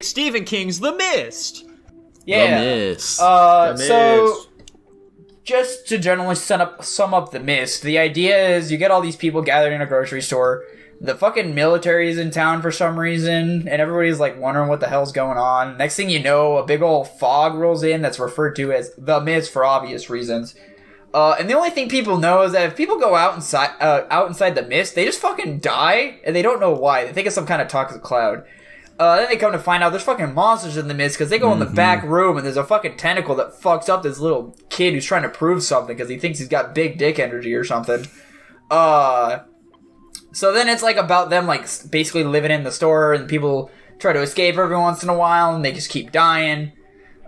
Stephen King's The Mist. Yeah. The Mist. So just to generally sum up The Mist, the idea is you get all these people gathered in a grocery store. The fucking military is in town for some reason, and everybody's like wondering what the hell's going on. Next thing you know, a big old fog rolls in that's referred to as the mist for obvious reasons. And the only thing people know is that if people go out inside the mist, they just fucking die, and they don't know why. They think it's some kind of toxic cloud. Then they come to find out there's fucking monsters in the mist because they go in the back room and there's a fucking tentacle that fucks up this little kid who's trying to prove something because he thinks he's got big dick energy or something. So then it's like about them like basically living in the store and people try to escape every once in a while and they just keep dying.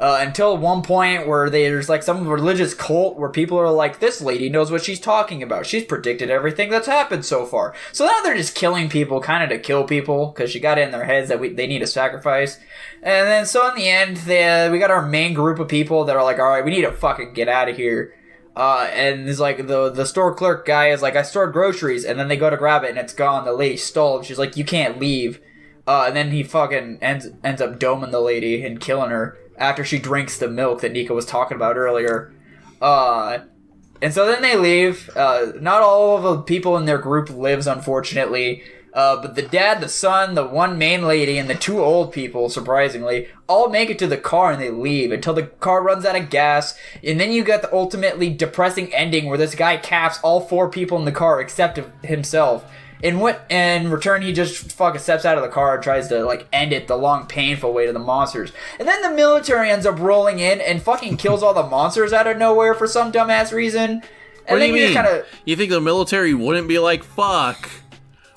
Until one point where there's like some religious cult where people are like, this lady knows what she's talking about. She's predicted everything that's happened so far. So now they're just killing people kind of to kill people because she got it in their heads that they need a sacrifice. And then so in the end, we got our main group of people that are like, all right, we need to fucking get out of here. And it's like the store clerk guy is like, I stored groceries, and then they go to grab it and it's gone. The lady stole it. She's like, you can't leave. And then he fucking ends up doming the lady and killing her after she drinks the milk that Nico was talking about earlier. And so then they leave. Not all of the people in their group lives, unfortunately. But the dad, the son, the one main lady, and the two old people, surprisingly, all make it to the car and they leave until the car runs out of gas. And then you get the ultimately depressing ending where this guy caps all 4 people in the car except himself. In return, he just fucking steps out of the car and tries to, like, end it the long, painful way to the monsters. And then the military ends up rolling in and fucking kills all the monsters out of nowhere for some dumbass reason. And what do then you mean? You think the military wouldn't be like, fuck,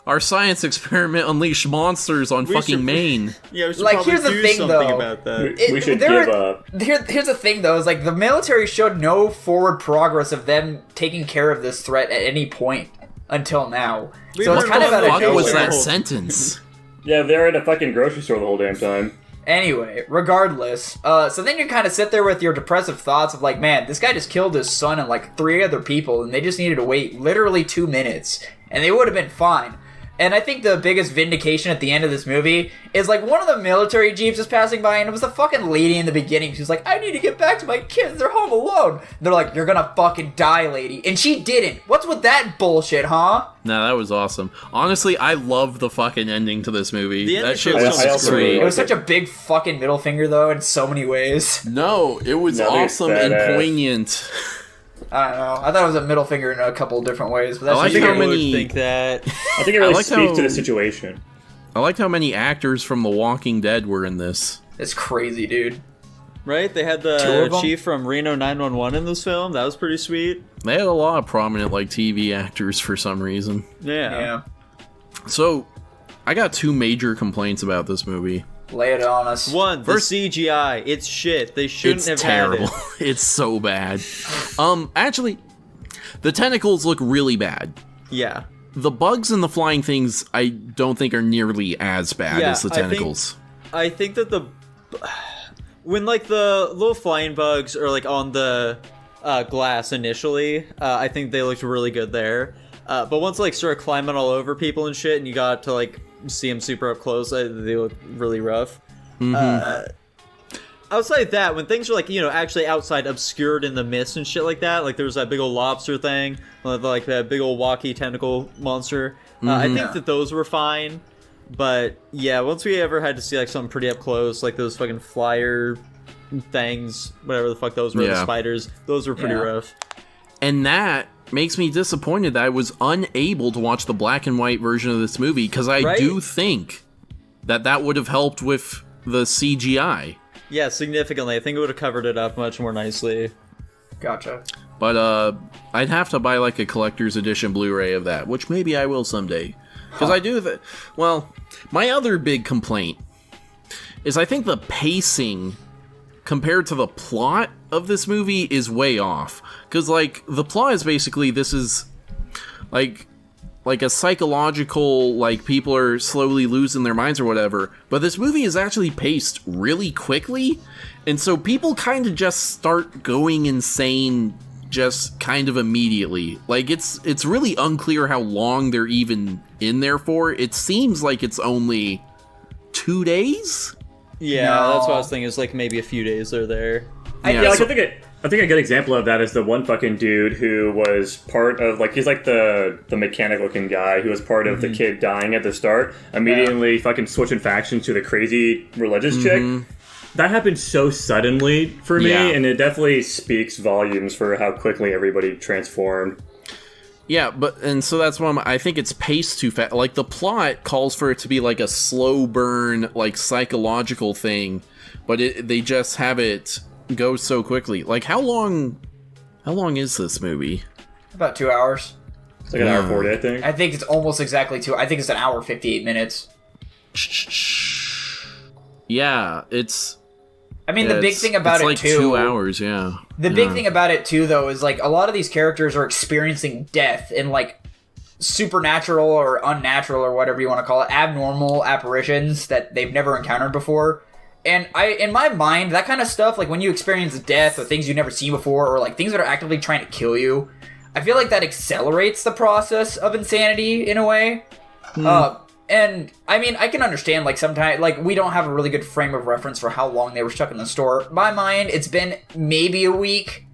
our science experiment unleashed monsters on fucking Maine? Yeah, we should probably here's the do thing, something though. about that. We should give up. Here's the thing, though, is like the military showed no forward progress of them taking care of this threat at any point until now. So it's kind of out of What was nowhere. that sentence? Yeah, they're at a fucking grocery store the whole damn time. Anyway, regardless, so then you kind of sit there with your depressive thoughts of like, man, this guy just killed his son and like 3 other people, and they just needed to wait literally 2 minutes, and they would have been fine. And I think the biggest vindication at the end of this movie is like one of the military jeeps is passing by, and it was the fucking lady in the beginning. She's like, I need to get back to my kids. They're home alone. They're like, you're gonna fucking die, lady. And she didn't. What's with that bullshit, huh? No, that was awesome. Honestly, I love the fucking ending to this movie. That shit I was also great. really It was such a big fucking middle finger, though, in so many ways. No, it was No, it's awesome and badass. poignant. I don't know. I thought it was a middle finger in a couple different ways. But that's I like just how I would many- think that. I think it really like speaks how- to the situation. I liked how many actors from The Walking Dead were in this. It's crazy, dude. Right? They had 2 the of them? chief from Reno 911 in this film. That was pretty sweet. They had a lot of prominent like TV actors for some reason. Yeah. So, I got 2 major complaints about this movie. Lay it on us. One, First- the CGI. It's shit. They shouldn't It's have terrible. had It's so bad. Actually, the tentacles look really bad. it. Yeah. The bugs and the flying things I don't think are nearly as bad Yeah, as the I think- tentacles. I think that when like the little flying bugs are like on the glass initially, I think they looked really good there. But once like started climbing all over people and shit, and you got to like see them super up close, they look really rough. Outside that, when things are like, you know, actually outside obscured in the mist and shit like that, like there was that big old lobster thing, like that big old walkie tentacle monster. I think that those were fine. But yeah, once we ever had to see like something pretty up close, like those fucking flyer things, whatever the fuck those were, the Yeah. spiders, those were pretty Yeah. rough. And that makes me disappointed that I was unable to watch the black and white version of this movie, because I Right? do think that would have helped with the CGI. Yeah, significantly. I think it would have covered it up much more nicely. Gotcha. But I'd have to buy like a collector's edition Blu-ray of that, which maybe I will someday. Because I do that. Well, my other big complaint is I think the pacing compared to the plot of this movie is way off. Because like the plot is basically this is like a psychological, like people are slowly losing their minds or whatever. But this movie is actually paced really quickly. And so people kind of just start going insane just kind of immediately. Like it's really unclear how long they're even in there for. It seems like it's only 2 days Yeah, No. that's what I was thinking. It's like maybe a few days they're there. Yeah, like, I think a good example of that is the one fucking dude who was part of, like, he's like the mechanic looking guy who was part of the kid dying at the start, immediately fucking switching factions to the crazy religious chick. That happened so suddenly for me, and it definitely speaks volumes for how quickly everybody transformed. Yeah, and so that's why I think it's paced too fast. Like, the plot calls for it to be like a slow burn, like, psychological thing, but they just have it go so quickly. Like, how long is this movie? About 2 hours. It's like an hour 40, I think. I think it's almost exactly 2. I think it's an hour 58 minutes. Yeah, it's... I mean, the big thing about it, like too... 2 hours, yeah. The big thing about it, too, though, is, like, a lot of these characters are experiencing death in, like, supernatural or unnatural or whatever you want to call it, abnormal apparitions that they've never encountered before. And in my mind, that kind of stuff, like, when you experience death or things you've never seen before or, like, things that are actively trying to kill you, I feel like that accelerates the process of insanity in a way. And, I mean, I can understand, like, sometimes, like, we don't have a really good frame of reference for how long they were stuck in the store. My mind, it's been maybe a week.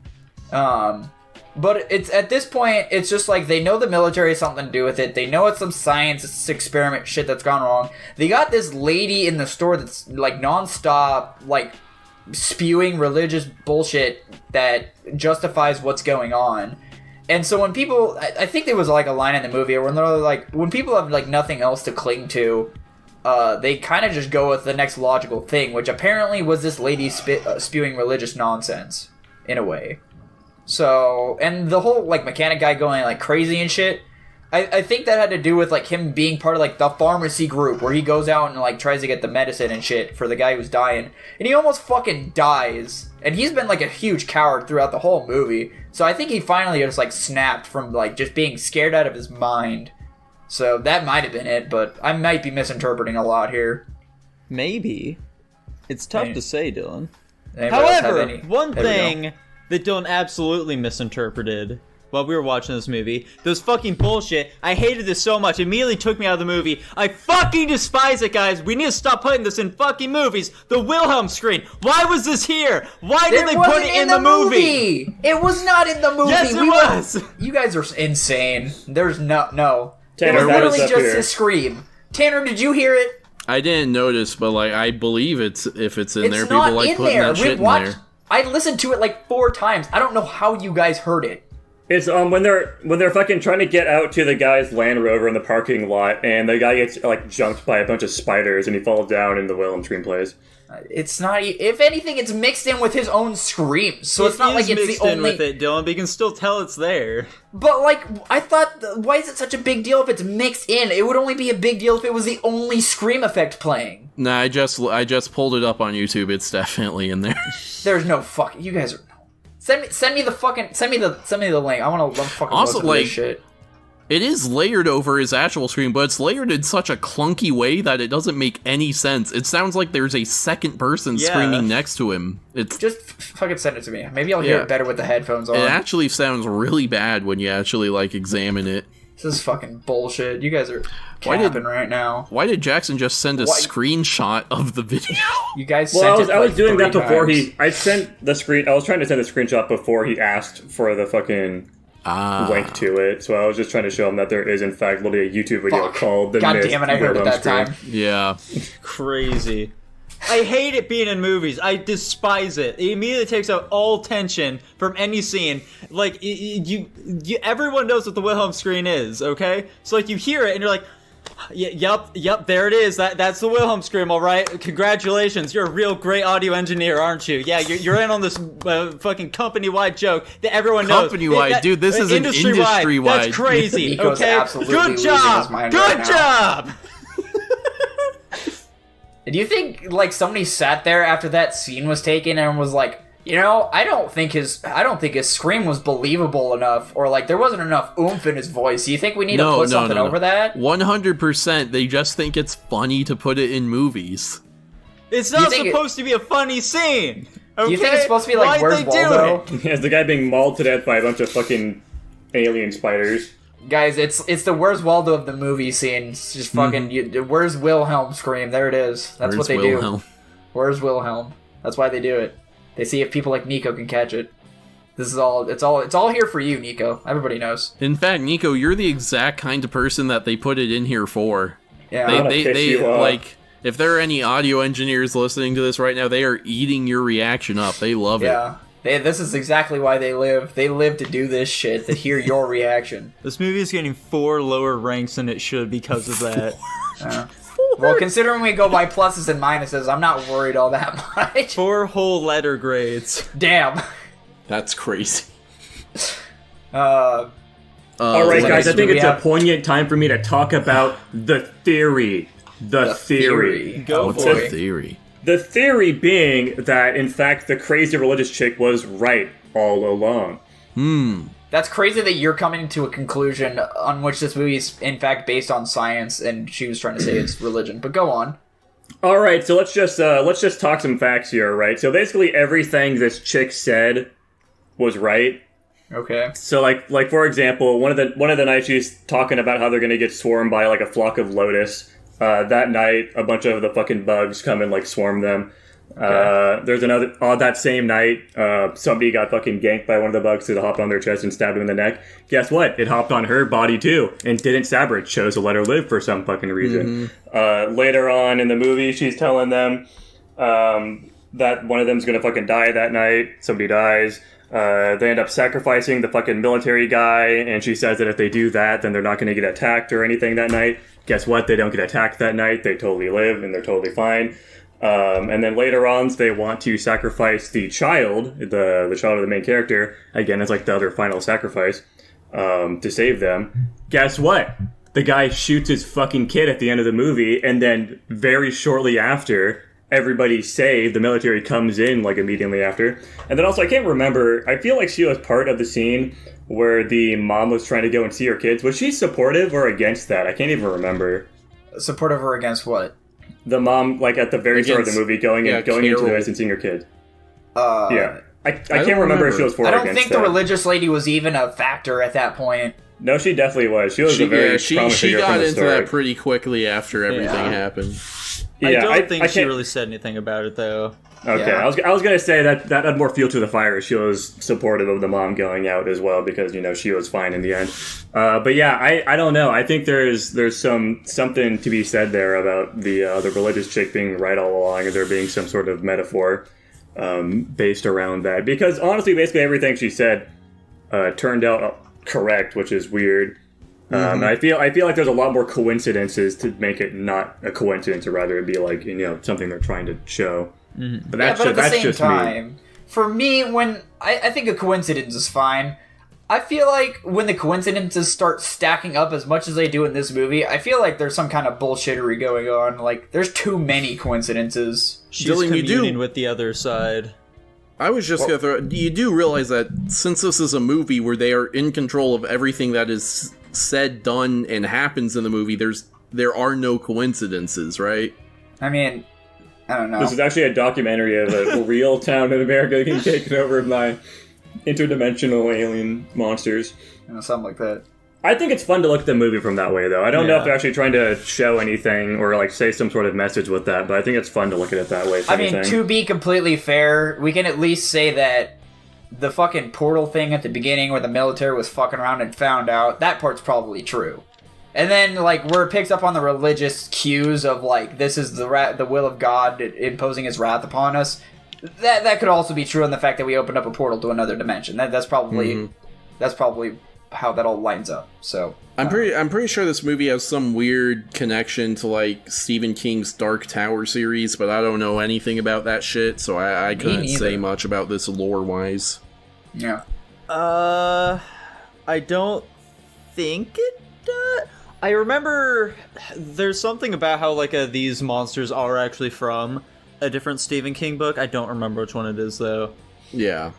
But it's, at this point, it's just, like, they know the military has something to do with it. They know it's some science experiment shit that's gone wrong. They got this lady in the store that's, like, nonstop, like, spewing religious bullshit that justifies what's going on. And so when people, I think there was like a line in the movie where they're like, when people have like nothing else to cling to, they kind of just go with the next logical thing, which apparently was this lady spewing religious nonsense, in a way. So, and the whole like mechanic guy going like crazy and shit, I think that had to do with like him being part of like the pharmacy group where he goes out and like tries to get the medicine and shit for the guy who's dying, and he almost fucking dies. And he's been like a huge coward throughout the whole movie. So I think he finally just like snapped from like just being scared out of his mind. So that might have been it, but I might be misinterpreting a lot here. Maybe. It's tough to say, Dylan. Anybody else have However, any? one There we go. thing that Dylan absolutely misinterpreted while we were watching this movie, those fucking bullshit, I hated this so much, it immediately took me out of the movie. I fucking despise it, guys. We need to stop putting this in fucking movies. The Wilhelm screen. Why was this here? Why did they put it in the movie? It was not in the movie. Yes, it was. You guys are insane. There's no. Tanner, It was that is literally up just here. a scream. Tanner, did you hear it? I didn't notice, but like I believe if it's in there, It's not people like in putting there. that shit in watched. there. I listened to it like 4 times. I don't know how you guys heard it. It's when they're fucking trying to get out to the guy's Land Rover in the parking lot, and the guy gets like jumped by a bunch of spiders, and he falls down, and the Wilhelm scream plays. It's not. If anything, it's mixed in with his own screams. So it's not like it's mixed the in only. with it, Dylan, but you can still tell it's there. But like, I thought, why is it such a big deal if it's mixed in? It would only be a big deal if it was the only scream effect playing. Nah, I just pulled it up on YouTube. It's definitely in there. There's no fucking. You guys are. Send me the link. I want to fucking Also, listen to like, this shit. It is layered over his actual scream, but it's layered in such a clunky way that it doesn't make any sense. It sounds like there's a second person screaming next to him. It's Just fucking send it to me. Maybe I'll hear it better with the headphones on. It actually sounds really bad when you actually like examine it. This is fucking bullshit. You guys are capping right now. Why did Jackson just send a screenshot of the video? You guys Well, sent I was doing that 3 before times. I sent the screen. I was trying to send a screenshot before he asked for the fucking link to it. So I was just trying to show him that there is in fact literally a YouTube video Fuck. called "The God Mist damn it! I heard it Wilhelm that Scream." time. Yeah. Crazy. I hate it being in movies. I despise it. It immediately takes out all tension from any scene. Like, you everyone knows what the Wilhelm screen is, okay? So, like, you hear it and you're like, yep, there it is. That's the Wilhelm scream, all right? Congratulations, you're a real great audio engineer, aren't you? Yeah, you're in on this fucking company-wide joke that everyone knows. Company-wide? Dude, this is an industry-wide. industry-wide. That's crazy, Nico's okay? absolutely Good losing job! his mind Good right now. job! Do you think like somebody sat there after that scene was taken and was like, you know, I don't think his scream was believable enough, or like there wasn't enough oomph in his voice. Do you think we need to put something over that? 100%. They just think it's funny to put it in movies. It's not supposed to be a funny scene. Okay? Do you think it's supposed to be like Why'd Where's they do Waldo? it? As the guy being mauled to death by a bunch of fucking alien spiders. Guys, it's the Where's Waldo of the movie scene. It's just fucking Where's Wilhelm scream. There it is. That's what they do. Where's Wilhelm? That's why they do it. They see if people like Nico can catch it. This is all. It's all here for you, Nico. Everybody knows. In fact, Nico, you're the exact kind of person that they put it in here for. Yeah. They like. If there are any audio engineers listening to this right now, they are eating your reaction up. They love it. Yeah. This is exactly why they live. They live to do this shit, to hear your reaction. This movie is getting 4 lower ranks than it should because of that. Well, considering we go by pluses and minuses, I'm not worried all that much. 4 whole letter grades. Damn. That's crazy. All right, guys, I think it's a poignant time for me to talk about the theory. The theory. Go What's for the it. theory? The theory being that, in fact, the crazy religious chick was right all along. That's crazy that you're coming to a conclusion on which this movie is, in fact, based on science, and she was trying to say it's religion. But go on. All right, so let's just talk some facts here, right? So basically, everything this chick said was right. Okay. So like for example, one of the nights she's talking about how they're gonna get swarmed by like a flock of lotus. That night, a bunch of the fucking bugs come and like swarm them. Okay. There's another that same night, somebody got fucking ganked by one of the bugs that hopped on their chest and stabbed him in the neck. Guess what? It hopped on her body too and didn't stab her. It chose to let her live for some fucking reason. Later on in the movie, she's telling them that one of them's gonna fucking die that night. Somebody dies. They end up sacrificing the fucking military guy, and she says that if they do that, then they're not going to get attacked or anything that night. Guess what? They don't get attacked that night. They totally live, and they're totally fine. And then later on, they want to sacrifice the child, the child of the main character. Again, it's like the other final sacrifice to save them. Guess what? The guy shoots his fucking kid at the end of the movie, and then very shortly after, everybody's saved. The military comes in like immediately after. And then also, I can't remember, I feel like she was part of the scene where the mom was trying to go and see her kids. Was she supportive or against that? I can't even remember. Supportive or against what? The mom, like at the very start of the movie, going into the house and seeing her kid. Yeah. I can't remember if she was for or against that. I don't think the religious lady was even a factor at that point. No, she definitely was. She was a very prominent figure She got from the into start. that pretty quickly after everything happened. I don't think she really said anything about it, though. Okay, Yeah. I was gonna say that had more fuel to the fire. She was supportive of the mom going out as well because she was fine in the end. But yeah, I don't know. I think there's something to be said there about the religious chick being right all along, and there being some sort of metaphor based around that. Because honestly, basically everything she said turned out correct, which is weird. I feel like there's a lot more coincidences to make it not a coincidence, or rather, it'd be like something they're trying to show. But that's at the same just time, me. for me, when I think a coincidence is fine. I feel like when the coincidences start stacking up as much as they do in this movie, I feel like there's some kind of bullshittery going on. Like, there's too many coincidences. She's communing with the other side. I was just gonna throw. You do realize that since this is a movie where they are in control of everything that is said, done, and happens in the movie, there are no coincidences, right? I mean, I don't know. This is actually a documentary of a real town in America getting taken over by interdimensional alien monsters. Something like that. I think it's fun to look at the movie from that way, though. I don't know if they're actually trying to show anything or like say some sort of message with that, but I think it's fun to look at it that way. I mean, to be completely fair, we can at least say that the fucking portal thing at the beginning where the military was fucking around and found out, that part's probably true. And then, like, where it picks up on the religious cues of, like, this is the will of God imposing his wrath upon us, that could also be true in the fact that we opened up a portal to another dimension. That's probably how that all lines up. So I'm pretty sure this movie has some weird connection to like Stephen King's Dark Tower series, but I don't know anything about that shit, so I couldn't say much about this lore wise. Yeah. I don't think it does. I remember there's something about how like these monsters are actually from a different Stephen King book. I don't remember which one it is though. Yeah.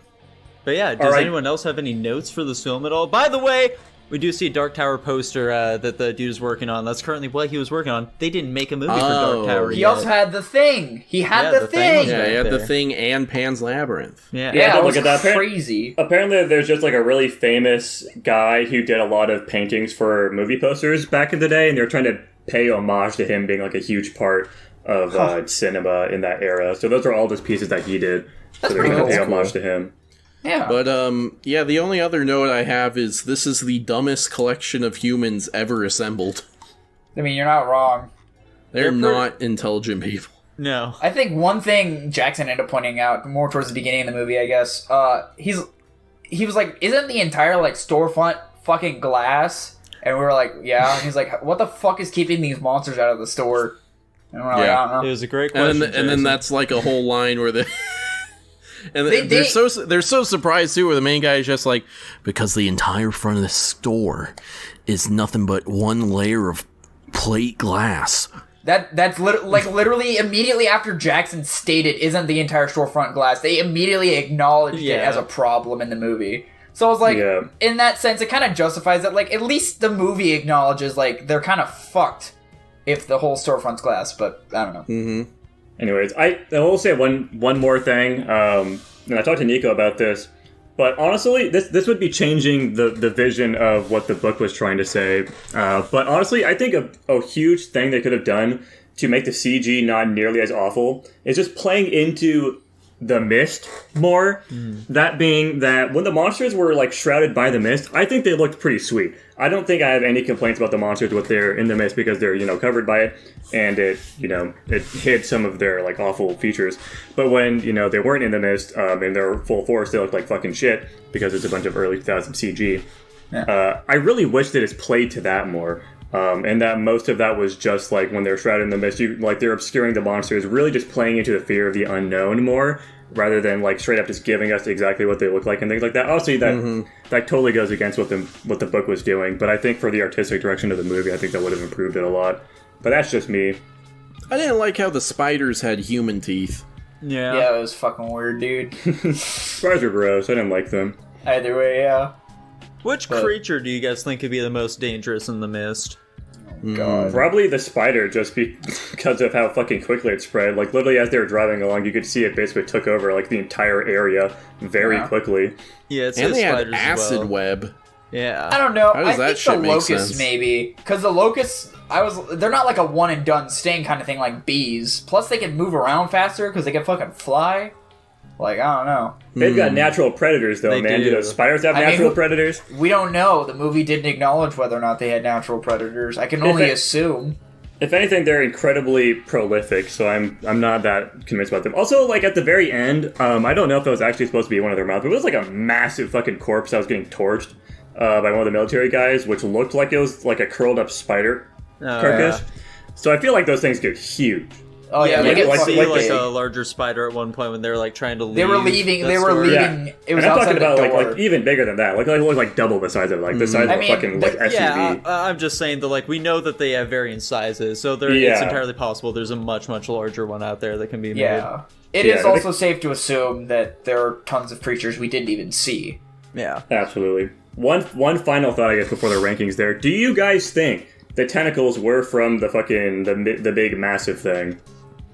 But yeah, does anyone else have any notes for this film at all? By the way, we do see a Dark Tower poster that the dude is working on. That's currently what he was working on. They didn't make a movie for Dark Tower He yet. also had The Thing. He had The Thing. Yeah, he had The Thing and Pan's Labyrinth. Yeah, but look at that. Crazy. Apparently, there's just like a really famous guy who did a lot of paintings for movie posters back in the day, and they're trying to pay homage to him being like a huge part of cinema in that era. So those are all just pieces that he did. So they're going to pay homage to him. Yeah. But, yeah, the only other note I have is this is the dumbest collection of humans ever assembled. I mean, you're not wrong. They're not intelligent people. No. I think one thing Jackson ended up pointing out more towards the beginning of the movie, I guess, he was like, isn't the entire, like, storefront fucking glass? And we were like, yeah. And he's like, what the fuck is keeping these monsters out of the store? And we're like, I don't know. It was a great question. And then that's like a whole line where they're so surprised too, where the main guy is just like, because the entire front of the store is nothing but one layer of plate glass. That's literally immediately after Jackson stated, isn't the entire storefront glass, they immediately acknowledged it as a problem in the movie. So I was like, in that sense, it kind of justifies that, like, at least the movie acknowledges, like, they're kind of fucked if the whole storefront's glass, but I don't know. Mm-hmm. Anyways, I will say one more thing, and I talked to Nico about this, but honestly, this would be changing the vision of what the book was trying to say. But honestly, I think a huge thing they could have done to make the CG not nearly as awful is just playing into the mist more. That being that when the monsters were like shrouded by the mist, I think they looked pretty sweet. I don't think I have any complaints about the monsters when they're in the mist because they're, covered by it and it hid some of their like awful features. But when, they weren't in the mist in their full force, they looked like fucking shit because it's a bunch of early 2000 CG. Yeah. I really wish that it's played to that more. And that most of that was just like when they're shrouded in the mist, they're obscuring the monsters, really just playing into the fear of the unknown more, rather than like straight up just giving us exactly what they look like and things like that. Obviously, that totally goes against what the book was doing, but I think for the artistic direction of the movie, I think that would have improved it a lot. But that's just me. I didn't like how the spiders had human teeth. Yeah, it was fucking weird, dude. Spiders are gross. I didn't like them. Either way, yeah. Which creature do you guys think could be the most dangerous in the mist? Oh, God. Probably the spider, just because of how fucking quickly it spread. Like, literally, as they were driving along, you could see it basically took over, like, the entire area very quickly. Yeah, it's and they had spiders acid as well. web. Yeah. I don't know. How does I that think shit the make locusts, sense? maybe. Because the locusts, they're not like a one-and-done sting kind of thing like bees. Plus, they can move around faster because they can fucking fly. Like, I don't know. They've got natural predators, though, They man. do. Do those spiders have natural predators? We don't know. The movie didn't acknowledge whether or not they had natural predators. I can only assume. If anything, they're incredibly prolific, so I'm not that convinced about them. Also, like, at the very end, I don't know if that was actually supposed to be one of their mouths, but it was like a massive fucking corpse that was getting torched by one of the military guys, which looked like it was like a curled up spider carcass. Yeah. So I feel like those things get huge. Oh yeah, Yeah, they you get could fucking see big. like a larger spider at one point when they were like trying to leave. They were leaving. the They were store. leaving. Yeah. It was and I'm outside talking about the door. like even bigger than that. Like it looked like double the size of it, like the size of a fucking like SUV. Yeah, I'm just saying that like we know that they have varying sizes, so it's entirely possible there's a much larger one out there that can be made. Yeah. It is also safe to assume that there are tons of creatures we didn't even see. Yeah. Absolutely. One final thought, I guess, before the rankings there. Do you guys think the tentacles were from the fucking the big massive thing?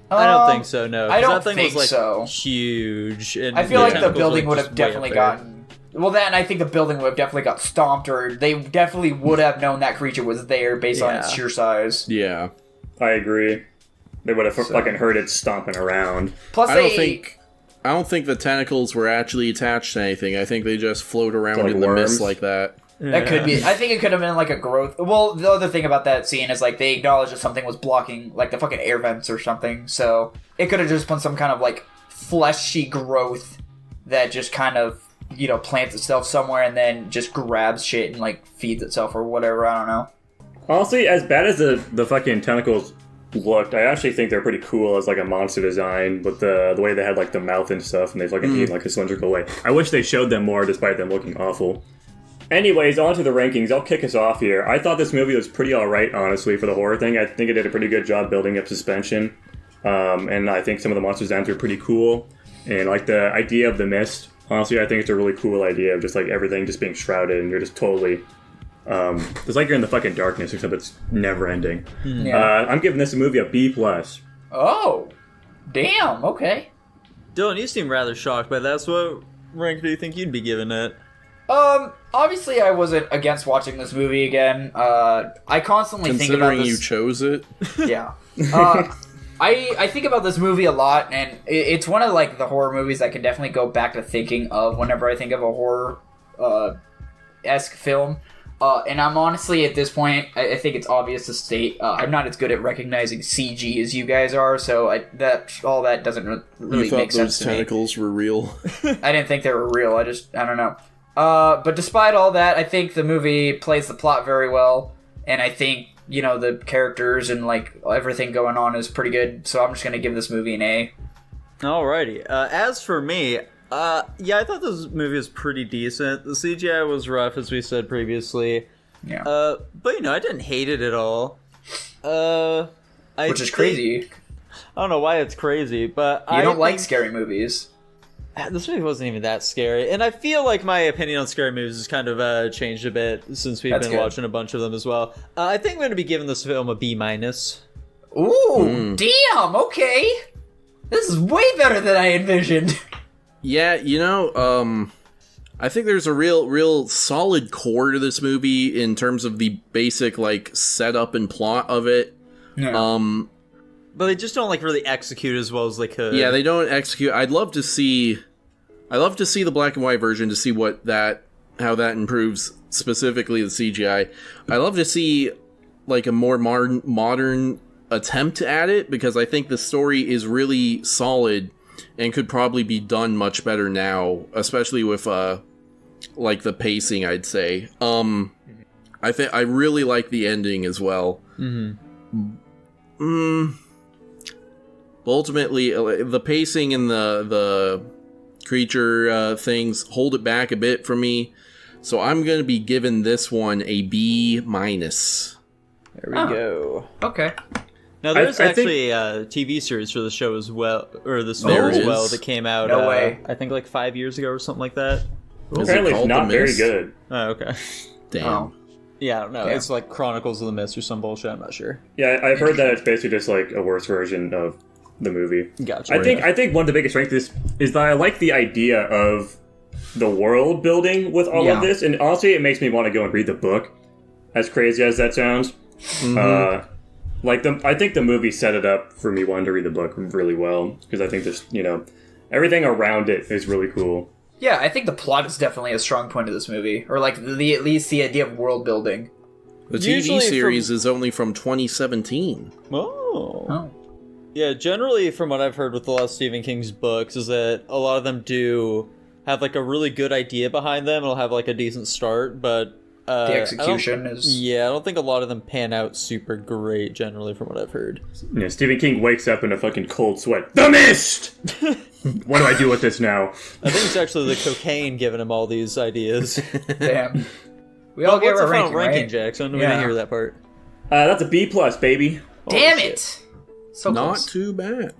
I don't think so, no. I don't that thing think was, like, so. huge. And I feel like the tentacles building were would just have way definitely up there. gotten... Well, then I think the building would have definitely got stomped, or they definitely would have known that creature was there based on its sheer size. Yeah. I agree. They would have fucking heard it stomping around. Plus, I don't think the tentacles were actually attached to anything. I think they just float around Like in the mist worms? like that. That could be. I think it could have been like a growth. Well, the other thing about that scene is like they acknowledged that something was blocking like the fucking air vents or something. So it could have just been some kind of like fleshy growth that just kind of plants itself somewhere and then just grabs shit and like feeds itself or whatever. I don't know. Honestly, as bad as the fucking tentacles looked, I actually think they're pretty cool as like a monster design with the way they had like the mouth and stuff, and they fucking eat in like a cylindrical way. I wish they showed them more, despite them looking awful. Anyways, on to the rankings. I'll kick us off here. I thought this movie was pretty alright, honestly, for the horror thing. I think it did a pretty good job building up suspension. And I think some of the monster designs are pretty cool. And like the idea of the mist, honestly, I think it's a really cool idea of just like everything just being shrouded and you're just totally... it's like you're in the fucking darkness, except it's never ending. Yeah. I'm giving this movie a B+. Oh, damn. Okay. Dylan, you seem rather shocked by that. So what rank do you think you'd be giving it? Obviously I wasn't against watching this movie again. I constantly think about Considering this. you chose it. Yeah. I think about this movie a lot, and it's one of like the horror movies I can definitely go back to thinking of whenever I think of a horror esque film. And I'm honestly at this point, I think it's obvious to state I'm not as good at recognizing CG as you guys are, so all that doesn't really You thought make sense those to me. tentacles were real? I didn't think they were real. I don't know. But despite all that, I think the movie plays the plot very well, and I think, you know, the characters and, like, everything going on is pretty good, so I'm just gonna give this movie an A. Alrighty. As for me, yeah, I thought this movie was pretty decent. The CGI was rough, as we said previously. Yeah. But, you know, I didn't hate it at all. Which is crazy. I don't know why it's crazy, but You don't like scary movies. This movie wasn't even that scary, and I feel like my opinion on scary movies has kind of changed a bit since we've been watching a bunch of them as well. I think I'm going to be giving this film a B-. Ooh, damn, okay. This is way better than I envisioned. Yeah, you know, I think there's a real solid core to this movie in terms of the basic, like, setup and plot of it. Yeah. But they just don't, like, really execute as well as they could. Yeah, they don't execute. I'd love to see the black and white version to see how that improves specifically the CGI. I'd love to see, like, a more modern attempt at it, because I think the story is really solid and could probably be done much better now, especially with like the pacing, I'd say. I really like the ending as well. But ultimately, the pacing and the creature things hold it back a bit for me. So I'm going to be giving this one a B-. There we go. Okay. Now, there's actually a TV series for the show as well, or this film There as is? well, that came out, No way. I think like 5 years ago or something like that. Is it Apparently, it's called not The very Mist? good. Oh, okay. Damn. Oh. Yeah, I don't know. Yeah. It's like Chronicles of the Mist or some bullshit, I'm not sure. Yeah, I've heard that it's basically just like a worse version of the movie. Gotcha. I think one of the biggest strengths is that I like the idea of the world building with all of this, and honestly, it makes me want to go and read the book. As crazy as that sounds, I think the movie set it up for me wanting to read the book really well, because I think this, you know, everything around it is really cool. Yeah, I think the plot is definitely a strong point of this movie, or like at least the idea of world building. The Usually TV series is only from 2017. Oh. Yeah, generally from what I've heard with a lot of Stephen King's books is that a lot of them do have like a really good idea behind them. It'll have like a decent start, but The execution is... Yeah, I don't think a lot of them pan out super great generally from what I've heard. Yeah, Stephen King wakes up in a fucking cold sweat. The Mist! What do I do with this now? I think it's actually the cocaine giving him all these ideas. Damn. We all gave What's our the final ranking, ranking, right? Jackson? We didn't hear that part. That's a B+, baby. Damn it! So Not close. too bad.